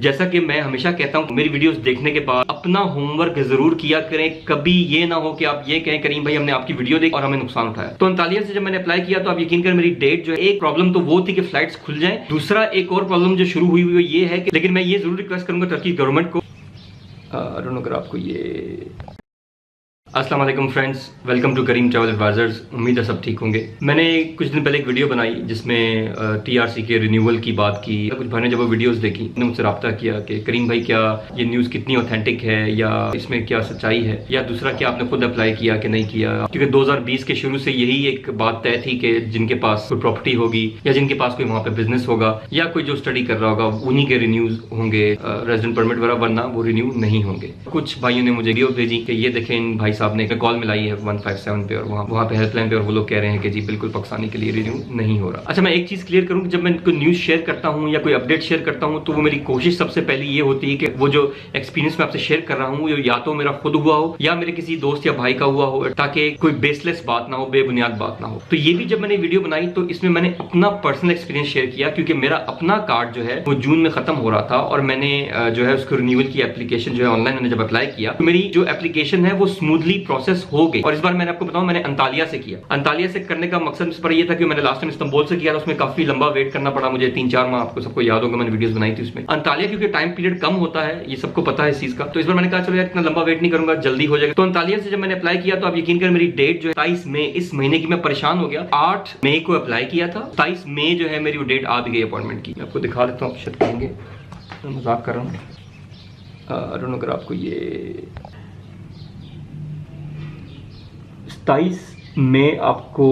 जैसा कि मैं हमेशा कहता हूँ, मेरी वीडियोस देखने के बाद अपना होमवर्क जरूर किया करें। कभी ये ना हो कि आप ये कहें करीम भाई हमने आपकी वीडियो देखी और हमें नुकसान उठाया। तो अंतालिया से जब मैंने अप्लाई किया तो आप यकीन करें मेरी डेट जो है, एक प्रॉब्लम तो वो थी कि फ्लाइट्स खुल जाएं, दूसरा एक और प्रॉब्लम जो शुरू हुई वो ये है कि, लेकिन मैं ये जरूर रिक्वेस्ट करूंगा टर्की गवर्नमेंट को, अगर आपको ये अस्सलाम वालेकुम friends, welcome to Karim Travel Advisors. उम्मीद है सब ठीक होंगे। मैंने कुछ दिन पहले एक वीडियो बनाई जिसमें टीआरसी के रिन्यूअल की बात की। कुछ भाई ने जब वो वीडियोस देखी उन्होंने मुझसे रब्ता किया कि करीम भाई क्या ये न्यूज़ कितनी ऑथेंटिक है या इसमें क्या सच्चाई है, या दूसरा क्या आपने खुद अप्लाई किया कि नहीं किया। क्योंकि 2020 के शुरू से यही एक बात तय थी कि जिनके पास कोई प्रॉपर्टी होगी या जिनके पास कोई वहाँ पे बिजनेस होगा या कोई जो स्टडी कर रहा होगा उन्हीं के रिन्यूज होंगे रेजिडेंट परमिट वगैरह, वरना वो रिन्यू नहीं होंगे। कुछ भाइयों ने मुझे वीडियो भेजी कि ये देखें भाई साहब ने कॉल मिलाई है 157 पे और वहाँ पे हेल्पलाइन पे और वो लोग कह रहे हैं कि जी बिल्कुल पाकिस्तानी के लिए रिन्यू नहीं हो रहा। अच्छा, मैं एक चीज क्लियर करूँ, जब मैं कोई न्यूज शेयर करता हूँ या कोई अपडेट शेयर करता हूँ तो वो मेरी कोशिश सबसे पहले ये होती है कि वो जो एक्सपीरियंस मैं आपसे शेयर कर रहा हूँ या तो मेरा खुद हुआ हो या मेरे किसी दोस्त या भाई का हुआ हो, ताकि कोई बेसलेस बात ना हो, बेबुनियाद बात ना हो। तो ये भी जब मैंने वीडियो बनाई तो इसमें मैंने अपना पर्सनल एक्सपीरियंस शेयर किया, क्योंकि मेरा अपना कार्ड जो है वो जून में खत्म हो रहा था और मैंने जो है उसको रिन्यूअल की एप्लीकेशन जो है ऑनलाइन मैंने जब अप्लाई किया तो मेरी जो एप्लीकेशन है वो स्मूथली प्रोसेस हो गई। और इस बार मैंने आपको बताऊं मैंने अंतालिया से किया। अंतालिया से करने का मकसद इस पर यह था कि मैंने लास्ट टाइम इस्तांबुल से किया था, उसमें काफी लंबा वेट करना पड़ा मुझे, 3-4 माह। आपको सबको याद होगा मैंने वीडियोस बनाई थी उसमें। अंतालिया क्योंकि टाइम पीरियड कम होता है, ये सबको पता है इस चीज का, तो इस बार मैंने कहा चलो यार इतना लंबा वेट नहीं करूंगा, जल्दी हो जाएगा। तो अंतालिया से जब मैंने अप्लाई किया तो आप यकीन करें मेरी डेट जो है 27 मई इस महीने की, मैं परेशान हो गया। 8 मई को अप्लाई किया था, 27 मई जो है मेरी वो डेट आ भी गई अपॉइंटमेंट की। मैं आपको दिखा देता हूँ, शायद कहेंगे मजाक कर रहा हूँ, अगर आपको ये 27 में आपको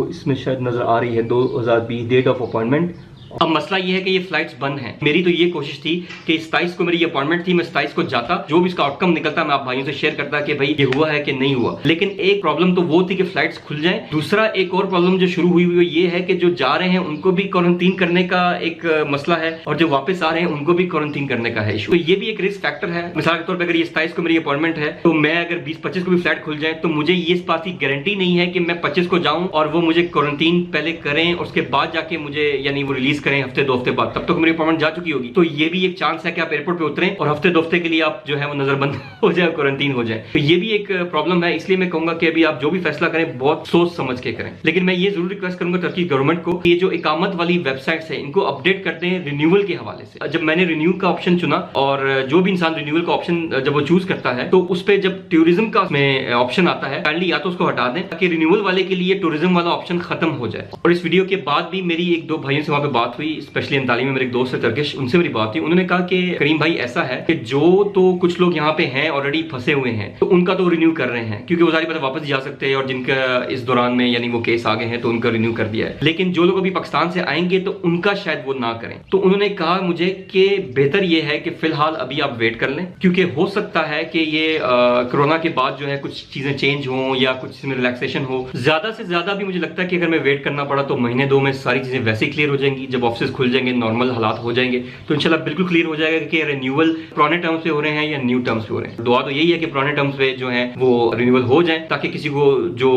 इसमें शायद नजर आ रही है 2020 डेट ऑफ अपॉइंटमेंट। अब मसला ये है कि ये फ्लाइट्स बंद हैं। मेरी तो ये कोशिश थी कि 27 को मेरी ये अपॉइंटमेंट थी, मैं 27 को जाता, जो भी इसका आउटकम निकलता मैं आप भाइयों से शेयर करता कि भाई ये हुआ है कि नहीं हुआ। लेकिन एक प्रॉब्लम तो वो थी कि फ्लाइट्स खुल जाएं, दूसरा एक और प्रॉब्लम जो शुरू हुई वो ये है कि जो जा रहे हैं उनको भी क्वारंटीन करने का एक मसला है और जो वापस आ रहे हैं उनको भी क्वारंटीन करने का है इशू। तो ये भी एक रिस्क फैक्टर है। मिसाल के तौर पर अगर ये 27 को मेरी अपॉइंटमेंट है तो मैं अगर 20-25 को भी फ्लाइट खुल जाए तो मुझे ये इस बात की गारंटी नहीं है कि मैं 25 को जाऊं और वो मुझे क्वारंटीन पहले करें और उसके बाद जाके मुझे यानी वो रिलीज करें हफ्ते 2 हफ्ते बाद, तब तक मेरी अपॉइंटमेंट जा चुकी होगी। तो ये भी एक चांस है कि आप एयरपोर्ट पे उतरें और हफ्ते 2 हफ्ते के लिए आप जो है वो नजरबंद हो जाए, क्वारंटीन हो जाए। तो ये भी एक प्रॉब्लम है। इसलिए मैं कहूंगा कि अभी आप जो भी फैसला करें बहुत सोच समझ के करें। लेकिन मैं ये जरूर रिक्वेस्ट करूंगा टर्की गवर्नमेंट को, ये जो इकामत वाली वेबसाइट्स है इनको अपडेट करते हैं रिन्यूअल के हवाले से। जब मैंने रिन्यू का ऑप्शन चुना और जो भी इंसान रिन्यूअल का ऑप्शन जब वो चूज करता है तो उस पर जब टूरिज्म का ऑप्शन आता है काइंडली या तो उसको हटा दें ताकि रिन्यूअल वाले के लिए टूरिज्म वाला ऑप्शन खत्म हो जाए। और इस वीडियो के बाद भी मेरी 1-2 भाइयों से वहां पे बात हुई, स्पेशली अंताली में मेरे एक दोस्त है टर्किश, उनसे मेरी बात हुई। उन्होंने कहा कि करीम भाई ऐसा है कि जो तो कुछ लोग यहाँ पे हैं ऑलरेडी फंसे हुए हैं तो उनका तो रिन्यू कर रहे हैं क्योंकि वो सारी बातें वापस जा सकते हैं, और जिनका इस दौरान में यानी वो केस आ गए हैं तो उनका रिन्यू कर दिया है। लेकिन जो लोग अभी पाकिस्तान से आएंगे तो उनका शायद वो ना करें। तो उन्होंने कहा मुझे कि बेहतर ये है कि फिलहाल अभी आप वेट कर लें, क्योंकि हो सकता है कि ये कोरोना के बाद जो है कुछ चीजें चेंज हो या कुछ इसमें रिलैक्सेशन हो। ज्यादा से ज्यादा भी मुझे लगता है कि अगर मैं वेट करना पड़ा तो महीने 2 में सारी चीजें वैसे ही क्लियर हो जाएंगी। जब ऑफिस खुल जाएंगे, नॉर्मल हालात हो जाएंगे तो इंशाल्लाह बिल्कुल क्लियर हो जाएगा कि रिन्यूअल पुराने टर्म्स पे हो रहे हैं या न्यू टर्म्स पे हो रहे हैं। दुआ तो यही है कि पुराने टर्म्स पे जो है वो रिन्यूअल हो जाए ताकि किसी को जो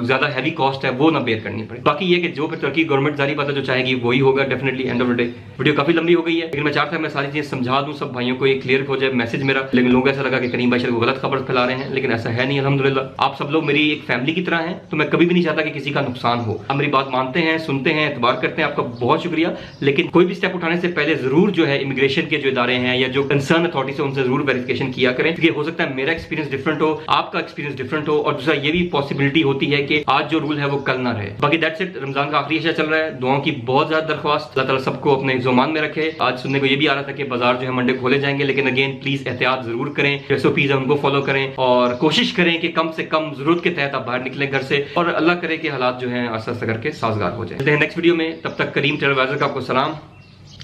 ज्यादा हैवी कॉस्ट है वो ना बेयर करनी पड़े। बाकी ये कि जो फिर टर्की गवर्नमेंट जारी बात है जो चाहेगी वही होगा definitely end of the day. Video काफी लंबी हो गई है लेकिन मैं चाहता हूं मैं सारी चीजें समझा दूं सब भाइयों को, ये क्लियर हो जाए मैसेज मेरा। लेकिन लोगों को ऐसा लगा कि करीम भाई शायद वो गलत खबर फैला रहे हैं, लेकिन ऐसा है नहीं। अल्हम्दुलिल्लाह आप सब लोग मेरी एक फैमिली की तरह हैं, तो मैं कभी भी नहीं चाहता कि किसी का नुकसान हो। आप मेरी बात मानते हैं, सुनते हैं, एतबार करते हैं, आपका बहुत शुक्रिया। लेकिन कोई भी स्टेप उठाने से पहले जरूर जो है इमिग्रेशन के जो इदारे हैं या जो कंसर्न अथॉरिटी से उनसे जरूर वेरिफिकेशन किया करें, क्योंकि हो सकता है मेरा एक्सपीरियंस डिफरेंट हो, आपका एक्सपीरियंस डिफरेंट हो, और दूसरा ये भी पॉसिबिलिटी होती है कि आज जो रूल है वो कल ना रहे। बाकी दैट्स इट। रमजान का आखिरी अशा चल रहा है, दुआओं की बहुत ज्यादा दरख्वास्त, अल्लाह ताला सबको अपने ज़ुमान में रखे। आज सुनने को ये भी आ रहा था कि बाजार जो है मंडे खोले जाएंगे, लेकिन अगेन प्लीज एहतियात जरूर करें, SOPs है उनको फॉलो करें और कोशिश करें कि कम से कम जरूरत के तहत आप बाहर निकलें घर से, और अल्लाह करे कि हालात जो है आस्ता आस्ता करके साजगार हो जाए। नेक्स्ट वीडियो में, तब तक करीम ट्रैवल एडवाइजर का आपको सलाम,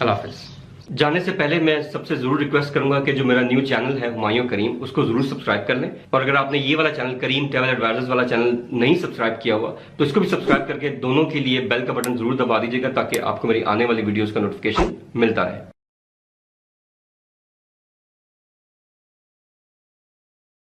अल्लाह हाफिज़। जाने से पहले मैं सबसे जरूर रिक्वेस्ट करूंगा कि जो मेरा न्यू चैनल है हुमायूं करीम, उसको जरूर सब्सक्राइब कर लें, और अगर आपने ये वाला चैनल करीम ट्रैवल एडवाइजर्स वाला चैनल नहीं सब्सक्राइब किया हुआ तो इसको भी सब्सक्राइब करके दोनों के लिए बेल का बटन जरूर दबा दीजिएगा ताकि आपको मेरी आने वाली वीडियोस का नोटिफिकेशन मिलता रहे।